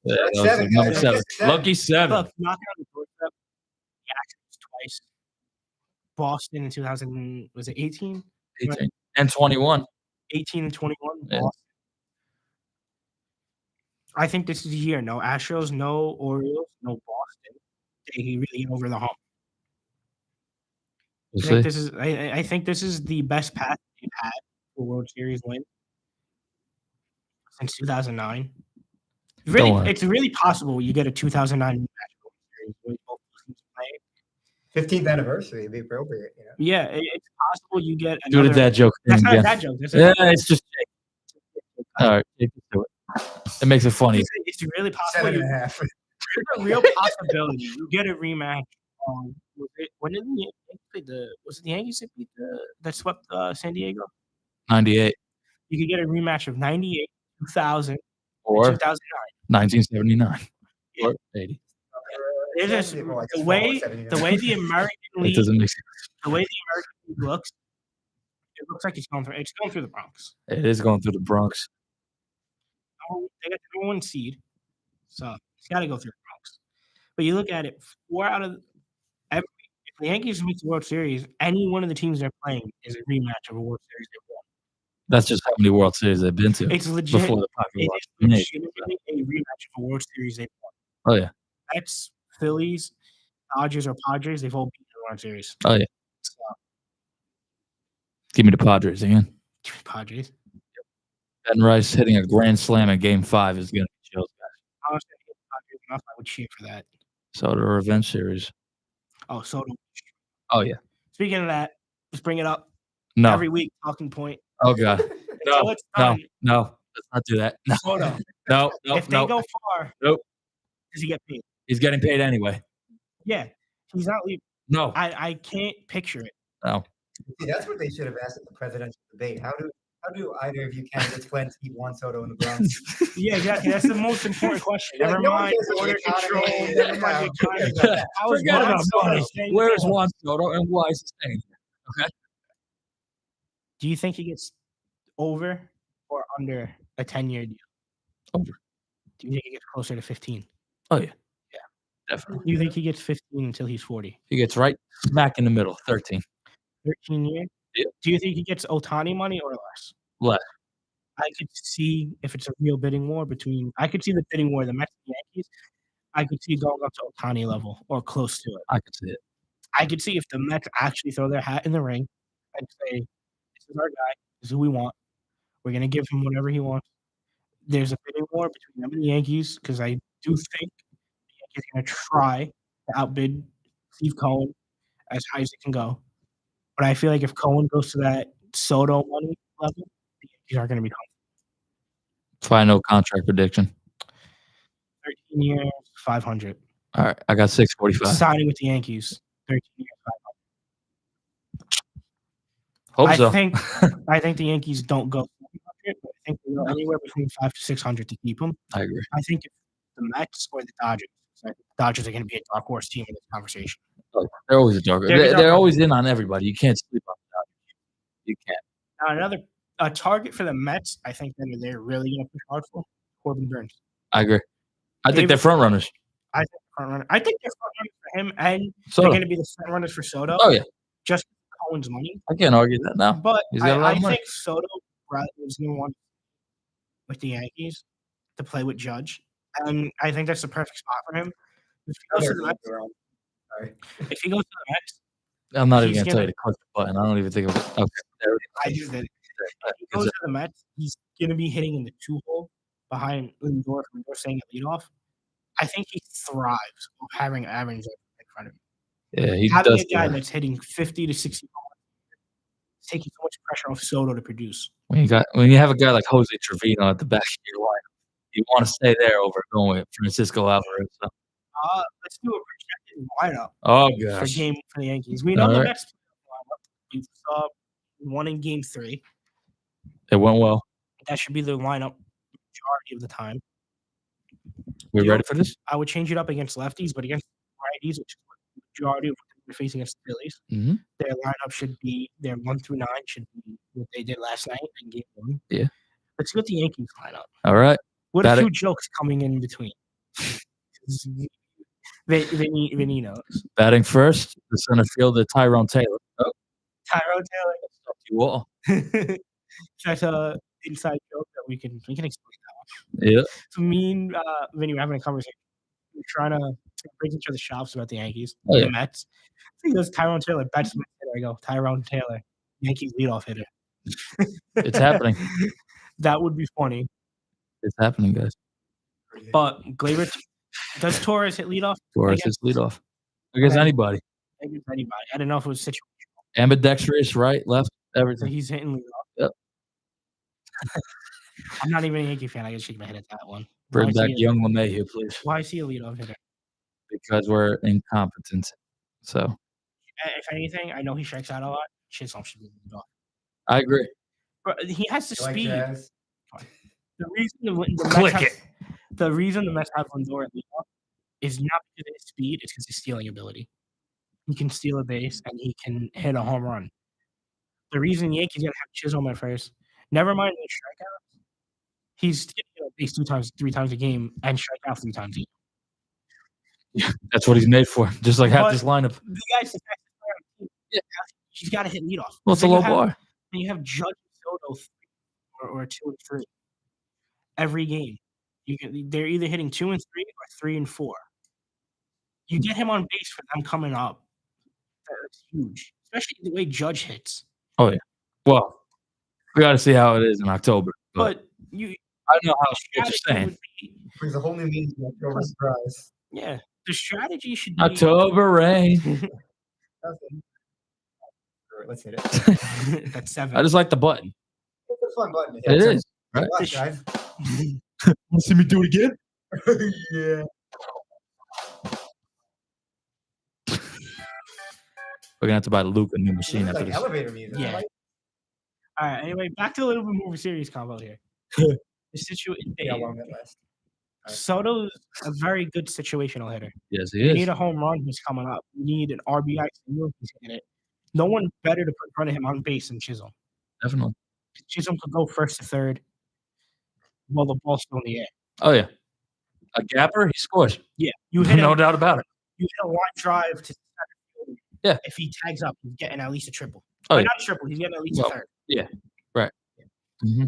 Yeah, that was Seven, like number guys. 7. Seven. Lucky 7. Look, knocking on the doorstep. The Astros twice. Boston in 2000 was it 18? 18 and 21. 18 and 21. Yeah. Boston. I think this is the year. No Astros, no Orioles, no Boston. They really get over the hump. We'll I think see. this is. I think this is the best path they've had for World Series win since 2009. Don't worry. It's really possible you get a 2009 World Series where both teams play. 15th anniversary would be appropriate. You know? Yeah, it's possible you get Do another. the dad joke That's thing not a again. dad joke. That's Yeah, it's just all right. Take it to it. It makes it funny. It's really possible. 7.5. There's a real possibility you get a rematch. When did the Yankees play was it the Yankees that swept San Diego? 98 You could get a rematch of 98, 2000, or 2009. 1979 or 80. It's just the way the American It League, doesn't make sense. the way the American League looks, it looks like it's going through the Bronx. It is going through the Bronx. They got the number 1 seed, so it's got to go through the Bronx. But you look at it, 4 out of if the Yankees make the World Series, any one of the teams they're playing is a rematch of a World Series they won. That's just how many World Series they've been to It's legit. before the It popular is legitimately a rematch of a World Series they won. Oh yeah. Mets, Phillies, Dodgers, or Padres, they've all beaten the World Series. Oh yeah. So, Give me the Padres again. Padres. Ben Rice hitting a grand slam in Game 5 is going to be chills, guys. I was going to get Padres enough. I would cheer for that. So the revenge series. Oh, Soto. Oh yeah. Speaking of that, let's bring it up No. every week. Talking point. Oh god. Until No. it's No. done. No. Let's not do that. No. Soto. No. No. If they No. go far, Nope. does he get paid? He's getting paid anyway. Yeah, he's not leaving. No. I can't picture it. No. See, that's what they should have asked at the presidential debate. How do either of you candidates plan to keep Juan Soto in the Bronx? Yeah, exactly. That's the most important question. Never No one mind cares about border the control. economy. Never mind the economy. How is Forget Juan about Soto money. staying Where is there? Juan Soto and why is he staying there? Okay. Do you think he gets over or under a 10-year deal? Over. Do you think he gets closer to 15? Oh yeah. Yeah. Definitely. Do you think he gets 15 until he's 40? He gets right smack in the middle. 13. 13 years? Yeah. Do you think he gets Ohtani money or less? Less. I could see if it's a real bidding war between. I could see the bidding war, the Mets and Yankees. I could see going up to Ohtani level or close to it. I could see it. I could see if the Mets actually throw their hat in the ring and say, "This is our guy. This is who we want. We're gonna give him whatever he wants." There's a bidding war between them and the Yankees because I do think the Yankees are gonna try to outbid Steve Cohen as high as it can go. But I feel like if Cohen goes to that Soto money level, the Yankees aren't gonna be comfortable. Final contract prediction. 13 years, 500. All right. I got 645. Signing with the Yankees, 13 years, 500. Hope I so. think the Yankees don't go 700, but I think they go anywhere between 500 to 600 to keep him. I agree. I think if the Mets or the Dodgers, the Dodgers are going to be a dark horse team in this conversation. They're always a dog. They're always in on everybody. You can't sleep on the Dodgers. You can't. Now, another target for the Mets, I think that they're really going to push hard for Corbin Burns. I agree. I think they're front runners. I think they're front runners for him, and So they're going to be the front runners for Soto. Oh yeah. Just Cohen's money. I can't argue that now. But He's got a lot I of money. think Soto was going to want with the Yankees to play with Judge, and I think that's the perfect spot for him. If he goes to the Mets, I'm not even he's going to tell you to click the button. I don't even think it was. Okay. There it I is. just did it. If he goes to the Mets, he's going to be hitting in the 2-hole behind Lindor staying at leadoff. I think he thrives of having Aaron Judge in front of him. Yeah, he Having does. a guy that's hitting 50 to 60 home runs, it's taking so much pressure off Soto to produce. When you have a guy like Jose Trevino at the back of your line, You want to stay there over going with Francisco Alvarez. So. Let's do a projected lineup Oh for gosh. the Yankees. We know All the right. Mets lineup. We saw one in Game 3. It went well. That should be the lineup majority of the time. We ready for this? I would change it up against lefties, but against righties, which is what the majority of what they're facing against the Phillies, Mm-hmm. their lineup should be their 1 through 9 should be what they did last night in Game 1. Yeah. Let's see what the Yankees lineup. All right. With a few jokes coming in between. Vinny knows. Batting first, the center fielder Tyrone Taylor. Oh, Tyrone Taylor. You all. That's a inside joke that we can explain that Yeah. one. So me and Vinny were having a conversation. We're trying to break each other's shops about the Yankees, the Mets. So he goes, Tyrone Taylor, best Mets hitter. I go, Tyrone Taylor, Yankees leadoff hitter. It's happening. That would be funny. It's happening, guys. But Gleyber, does Torres hit leadoff? Torres hits leadoff. Against anybody. Against anybody. I don't know if it was situational. Ambidextrous, right, left, everything. So he's hitting leadoff. Yep. I'm not even a Yankee fan. I can shake my head at that one. Bring back young LeMahieu, please. Why is he a leadoff hitter? Because we're incompetent. So. If anything, I know he strikes out a lot. Chisholm should be leadoff. I agree. But he has the speed. The reason the Mets have Lindor at leadoff is not because of his speed; it's because of his stealing ability. He can steal a base and he can hit a home run. The reason the Yankees gonna have Chisholm at first, never mind the strikeouts, he's hitting a base 3 times a game and strike out 3 times a game. Yeah, that's what he's made for. Just like half this lineup. The guy's the fastest player on the team. Yeah, he's got to hit leadoff. Well, it's a low bar. And you have Judge and Soto 3 or 2 and 3 every game. They're either hitting 2 and 3 or 3 and 4. You get him on base for them coming up. That's huge, especially the way Judge hits. Oh yeah. Well, we got to see how it is in October. But I don't know how you're saying. Brings a whole new meaning to October surprise. Yeah, the strategy should be October rain. Let's hit it. That's 7. I just like the button. It's a fun button. It is. Right? Watch, guys. Want to see me do it again? Yeah. We're gonna have to buy Luke a new machine after Like this. elevator music. Yeah. All right. Anyway, back to a little bit more of a serious combo here. The situation. Yeah, long that last. Soto's a very good situational hitter. Yes, he You is. need a home run who's coming up. You need an RBI single who's hitting it. No one better to put in front of him on base than Chisholm. Definitely. Chisholm could go first to third while the ball's still in the air. Oh yeah. A gapper, he scores. Yeah, you hit No doubt about it. You hit a line drive to center field. Yeah. If he tags up, he's getting at least a triple. Oh, Or yeah. not a triple. He's getting at least a third. Yeah. Right. Mm-hmm.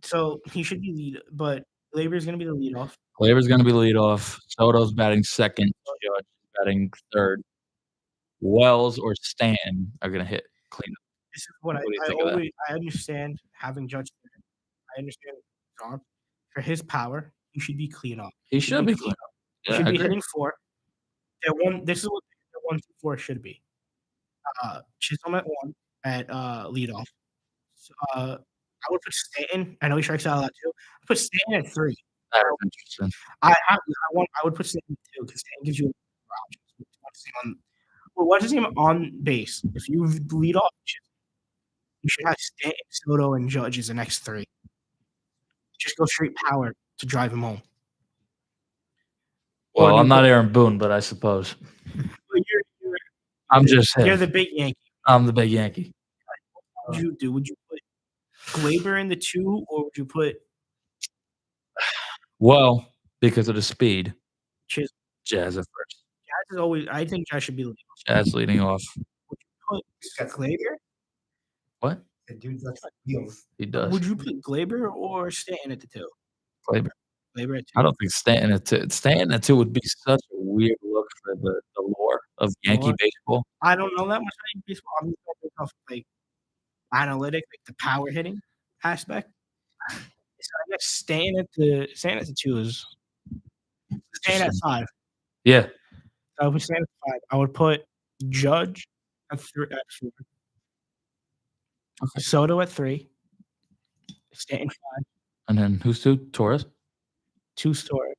So he should be lead, but Gleyber's going to be the leadoff. Gleyber's going to be leadoff. Soto's batting second. Judge batting third. Wells or Stan are going to hit cleanup. This is what do you think of that? I understand having Judge there. I understand John. For his power, he should be clean up. He should be clean up. He Yeah, should I be agree. hitting 4. This is what their 1 through 4 should be. Chisholm at 1 at leadoff. So, I would put Stanton. I know he strikes out a lot too. I put Stanton at 3. That's interesting. I would put Stanton at 2 because Stanton gives you more options. What's his name on base? If you lead off, you should have Stanton, Soto, and Judge as the next 3. Just go straight power to drive him home. Well, I'm not Aaron Boone, but I suppose. I'm just him. You're the big Yankee. I'm the big Yankee. What would you do? Would you put Gleyber in the 2, or would you put Well, because of the speed, Chisholm? Jazz at first. Jazz is always. I think Jazz should be leading. Jazz leading off. Would you put Gleyber? What? The dude's like wheels. He does. Would you put Gleyber or Stanton at the 2? Gleyber. Gleyber at 2. I don't think Stanton at 2. Stanton at 2 would be such a weird look for the lore of Yankee baseball. I don't know that much about baseball. I'm just going off like analytic, like the power hitting aspect. So I guess Stanton at the 2 is Stanton at 5. Yeah. I would put Stanton at 5. I would put Judge at 4. Okay. Soto at 3. Stanton 5. And then who's 2? Torres? 2 Torres.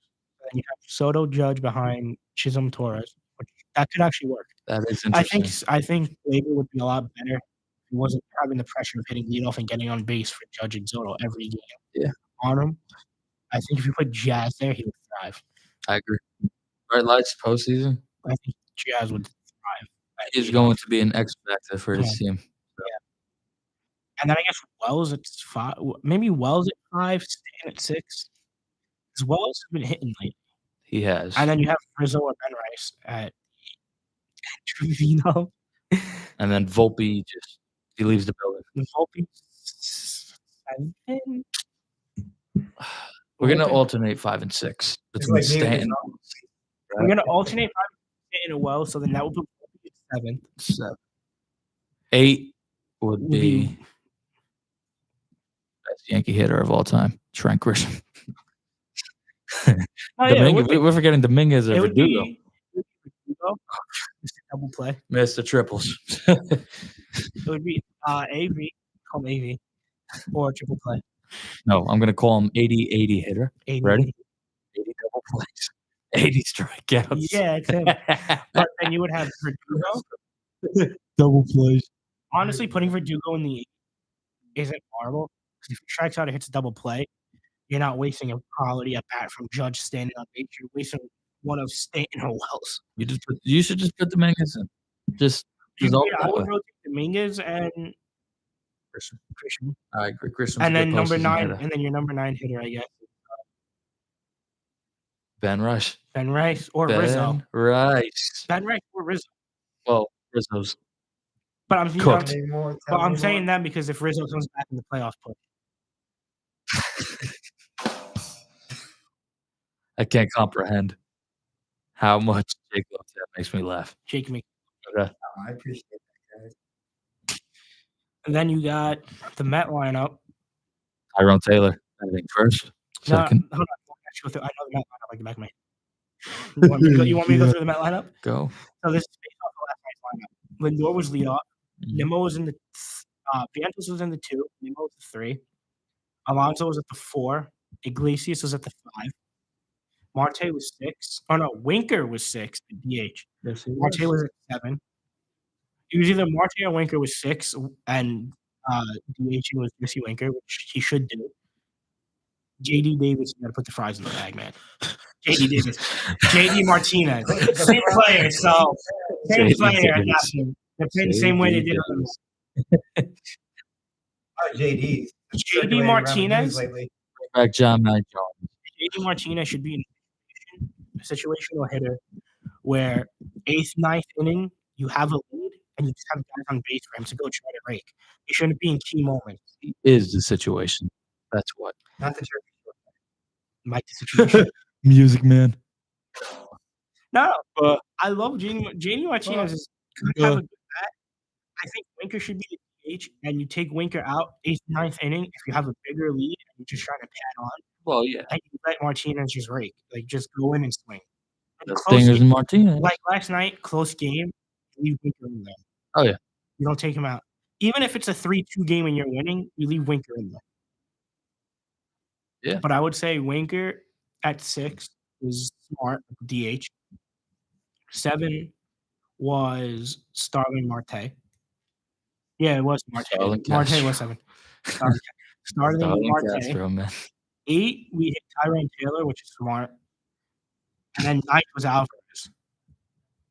And you have Soto, Judge behind Chisholm, Torres. Which that could actually work. That is I interesting. think Labor would be a lot better if he wasn't having the pressure of hitting leadoff and getting on base for Judge and Soto every game. Yeah. On him. I think if you put Jazz there, he would thrive. I agree. Bright lights postseason. I think Jazz would thrive. He's going to be an X factor for his team. Yeah. And then I guess Wells at 5. Maybe Wells at 5, Stan at 6. Because Wells has been hitting lately. He has. And then you have Rizzo or Ben Rice at Trevino. And then Volpe he leaves the building. Volpe 7. We're gonna alternate 5 and 6 between like Stanton. We're gonna alternate 5 and Stanton and Wells, so then that would put Volpe at 7. 7. 8 would be best Yankee hitter of all time, Trent Grisham. We're forgetting Dominguez or Verdugo. Mr. Double play. Mr. Triples. It would be AV, call him AV, or triple play. No, I'm gonna call him 80-80 hitter. 80. Ready? 80 double plays. 80 strikeouts. Yeah, it's him. But then you would have Verdugo. Double plays. Honestly, putting Verdugo in the 8 isn't horrible. Because if he strikes out and hits a double play, you're not wasting a quality at bat from Judge standing on base. You're wasting one of Stanton or Wells. You should just put Dominguez in. I would rotate Dominguez and Grisham. I agree. Grisham's And then good number postseason 9, hitter. and then your number 9 hitter, I guess. Ben Rice. Ben Rice or Rizzo. Ben Rice. Ben Rice or Rizzo. Well, Rizzo's But I'm cooked. saying that because if Rizzo comes back in the playoff push. I can't comprehend how much Jake loves that. Makes me laugh. Jake McKee. Okay. Oh, I appreciate that, guys. And then you got the Met lineup. Tyrone Taylor. I think first. No, Second. hold on. I know the Met lineup like the back of my head. You want me to go through the Met lineup? Go. So this is based off the last night's lineup. Lindor was lead off. Nimmo was in the Vientos was in the 2. Nimmo was the 3. Alonso was at the 4. Iglesias was at the 5. Marte was 6. Oh no, Winker was 6 at DH. Yes, he Marte was at 7. It was either Marte or Winker was 6, and DH was Jesse Winker, which he should do. JD Davis, you gotta put the fries in the bag, man. JD Davis. JD Martinez. Same player, so same JD player. Davis. They're playing the same way they did on the JD. JD Martinez. Back John Knight Jones. JD Martinez should be in a situational hitter where 8th, 9th inning, you have a lead and you just have guys on base for him to go try to rake. He shouldn't be in key moments. He is the situation. That's what. Not the turkey. Mike the situation. Music man. No, but I love JD Martinez. Could have a good bat. I think Winker should be the DH, and you take Winker out 8th, 9th inning if you have a bigger lead and you're just trying to pad on. Well, yeah. And you let Martinez just rake. Like, just go in and swing. The Stingers and Martinez. Like last night, close game, leave Winker in there. Oh, yeah. You don't take him out. Even if it's a 3-2 game and you're winning, you leave Winker in there. Yeah. But I would say Winker at 6 is smart, DH. 7 was Starling Marte. Yeah, it was Marte. Starling Marte Castro. was 7. Starling Marte. Castro, man. 8, we hit Tyrone Taylor, which is smart. And then 9 was Alvarez.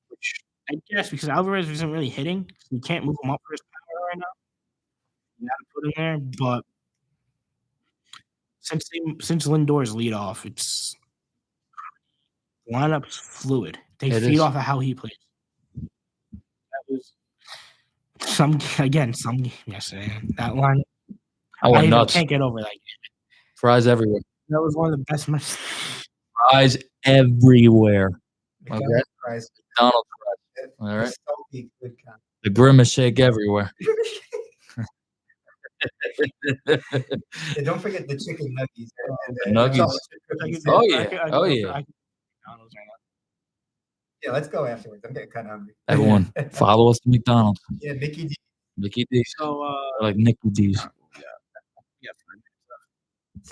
Which I guess because Alvarez isn't really hitting, so you can't move him up for his power right now. You got to put him there, but since Lindor's lead off, it's lineup's fluid. They feed off of how he plays. That was some yesterday. That line, I went nuts. Can't get over that game. Fries everywhere. That was one of the best matches. Fries everywhere. Okay. Fries. McDonald's fries. All right. Good The grimace shake everywhere. Yeah, don't forget the chicken nuggies. The nuggies. Oh, yeah. Oh, yeah. Yeah, let's go afterwards. I'm getting kind of hungry. Everyone, follow us to McDonald's. Yeah, Mickey D. Mickey D's. So, like Nicky D's.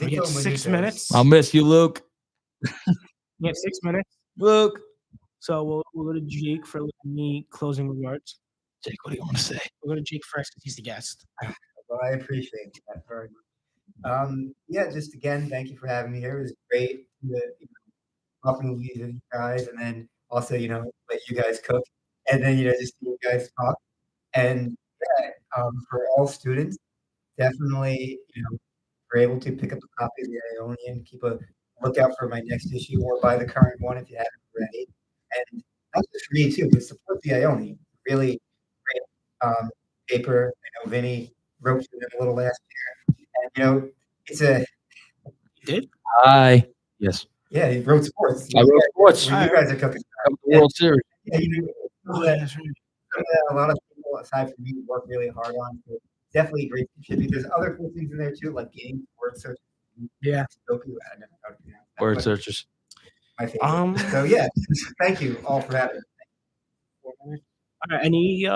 we get 6 minutes. I'll miss you, Luke. You have 6 minutes, Look, so we'll go to Jake for any closing remarks. Jake, what do you want to say? We'll go to Jake first because he's the guest. Well, I appreciate that very much. Yeah, just again, thank you for having me here. It was great to talking with you guys, and then also, let you guys cook, and then just see you guys talk. And yeah, for all students, definitely, if you're able to pick up a copy of the Ionian, keep a lookout for my next issue, or buy the current one if you haven't already. And not just for me too, but support the Ionian. Really great paper. I know Vinny wrote to them a little last year, and it's a You did? Yes. yeah, he wrote sports. I wrote sports. When you guys are cooking. Come to the World Series. Yeah, Oh, yeah, that's right. a lot of people aside from me work really hard on. So definitely great to contribute. There's other cool things in there too, like games, word search. Yeah. Sudoku, I don't know how to pronounce that, Word but searchers. my favorite. So yeah, thank you all for having me. 4 minutes. All right, any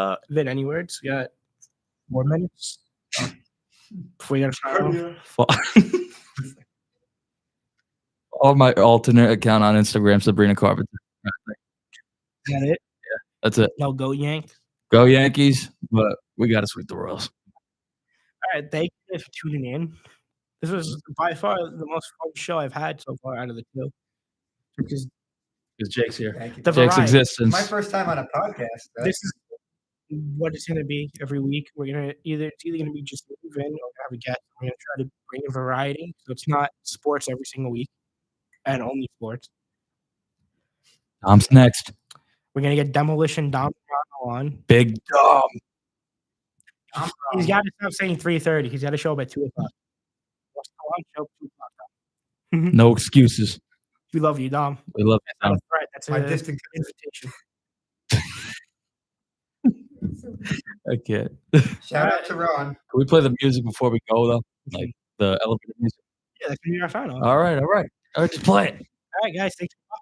words? You got 4 minutes before you gotta sign off. Or my alternate account on Instagram, Sabrina Carpenter. Is that it? That's it. No, go Yanks. Go Yankees, but we got to sweep the Royals. All right, thank you guys for tuning in. This was by far the most fun show I've had so far out of the two. Because Jake's here. Thank you. The Jake's variety. existence. My first time on a podcast. This is what it's gonna be every week. It's either gonna be just Vin or have a guest. We're gonna try to bring a variety, so it's not sports every single week, and only sports. Dom's next. We're gonna get Demolition Dom on. Big Dom. He's got to stop saying 3:30. He's got to show up at 2:00. Show up 2:00. No excuses. We love you, Dom. We love you, Dom. Right, that's my an distant invitation. I can't. shout out to Ron. Can we play the music before we go, though? Like the elevator music? Yeah, that's gonna be our final. All right. Just play it. All right, guys. Thanks for watching.